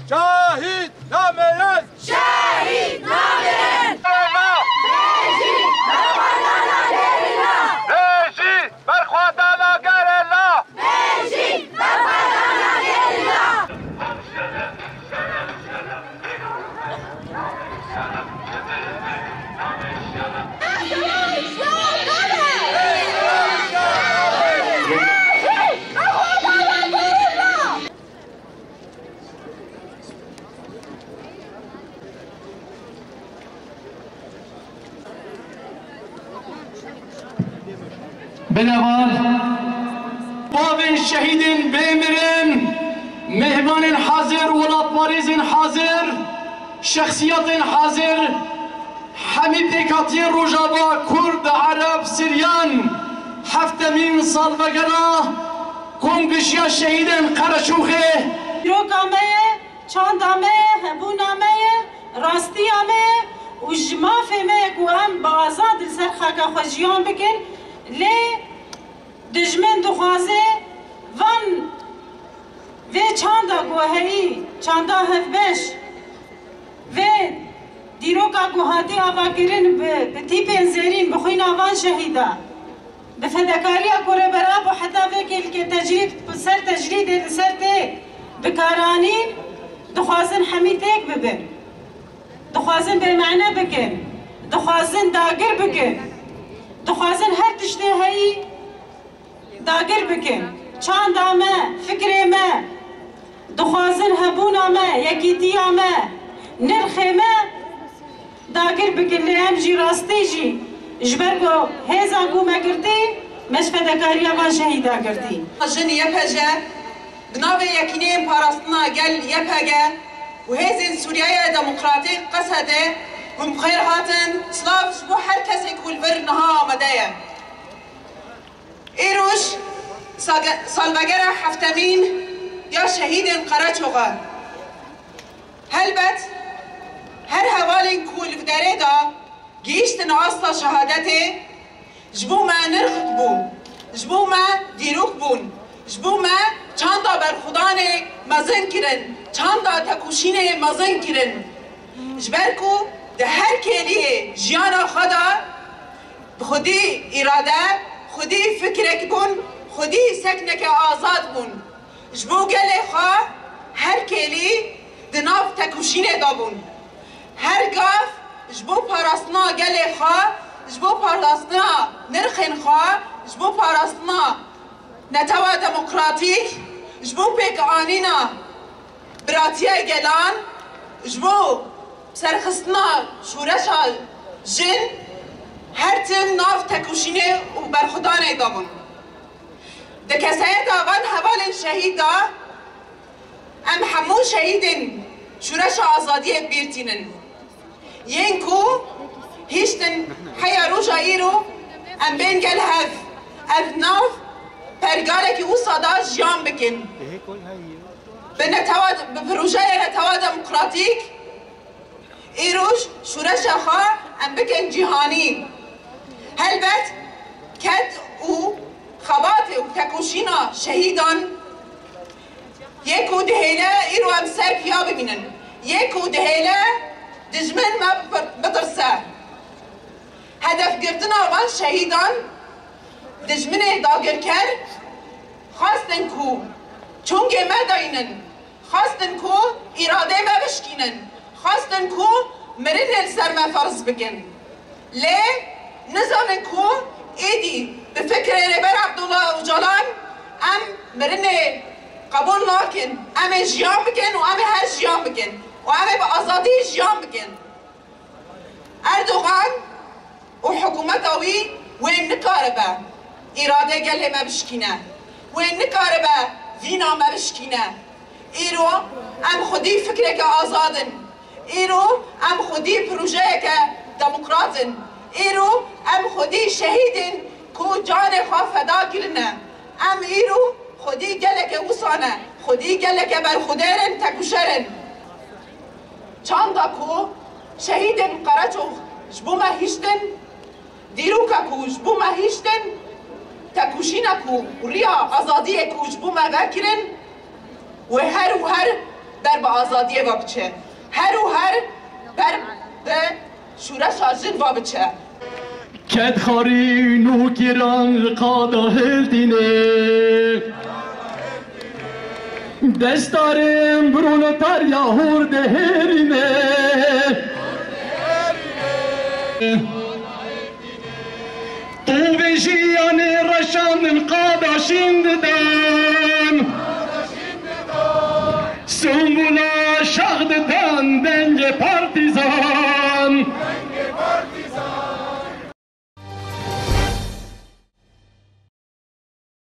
شهيد نامرد شهيد نامرد رژی برخوادانا گرلا رژی برخوادانا گرلا بنوار باوین شهیدین بمیرن مهمان حاضر ولات واریز حاضر شخصیت حاضر حمید دکاتی روجابا کرد عرب سریان هفتمین سال بگنا کنگشیا شهیدین قرشوخه روکامه چاندامه هبونامه راستیامه و جمافمه که هم با آزاد سر خاک خوشیان بکن لی دجمن دخوازه وان و چاندا گوهی چاندا هفبش و دیروکا گوهاتی آوا کرن به تیپین زیرین بخوین آوان شهیدا به فدکاریا کوره براب و حتی وکل که سر تجرید سر تیک بکارانین دخوازن حمیتیک ببن دخوازن به معنی بکن دخوازن داگر بکن دخوازن هر تشتی هایی داگر بکن چاند آمه فکر ما دخوازن هبون آمه یکیتی آمه نرخ ما داگر بکن لیم جی راستی جی جبرگو هیزا گو مگرتی مش فدکاری آوان شهیدا گرتی جن یپجه بناوی یکینیم پاراستنا گل یپگه و هیزین سوریای دموکراتیک قصده هم خير هاتن سلاف بو هر کسی کل بر نها آمده ایروش سالبگر هفتمین یا شهید قرچوغا هلبت هر حوال کل بداره دا گیشتن آستا شهادته جبو ما نرخت بون جبو ما دیروک بون جبو ما چاندا بر خدان مزن کرن چاندا تکوشین مزن کرن جبرکو ده هر کلیه جیانا خدا خودی اراده خودی فکرک بون خودی سکنک آزاد بون جبو گله خواه هر کلی ده ناف تکوشینه دا بون هر گاف جبو پاراستنا گله خواه جبو پاراستنا نرخین خواه جبو پاراستنا نتوا دموکراتیک جبو پیک آنینا براتیه گلان جبو سرخستنا شورشا جن هر تم ناف تکوشینه و برخودانه دابون ده کسایت آوان حوال شهید دا ام همو شهیدن شورش آزادی بیرتینن ینکو هیشتن حیا روشا ایرو ام بین گل هف اف ناف پرگاره که او صدا جیان بکن به پروژه نتوا دموکراتیک ایروش شورش خواه ام بکن جهانی هلبت کد او خبات و تکوشینا شهیدان یکو دهیله ایرو ام سر پیا ببینن یکو دهیله دجمن ما بترسه هدف گرتنا وان شهیدان دجمن داگر کر خواستن کو چونگه ما داینن خواستن کو اراده ما بشکینن خواستن کو مرن سر ما فرض بکن لی نزانن کو ایدی به فکر ربر عبدالله اوجالان ام مرن قبول ناکن ام جیان بکن و ام هر جیان بکن و ام به آزادی جیان بکن اردوغان و حکومت اوی وین نکاره با اراده گله ما بشکینه وین نکاره با وینا ما بشکینه ایرو ام خودی فکره که آزادن ایرو ام خودی پروژه که دموکراتن ایرو ام خودی شهیدن کو جان خواه فدا کرنه ام ایرو خودی گلک وسانه خودی گلک بر خودرن تکوشرن چاندا کو شهیدن قرچو جبو ما هیشتن دیرو که کو جبو ما هیشتن تکوشین کو ریا آزادی کو جبو ما وکرن و هر بر با آزادی و بچه هر بر به شورش آجن و بچه کد خاری نو گیران قادا هلدینه دستارم برولتاریا هورده هرینه تو ویژیان رشان قادا شینده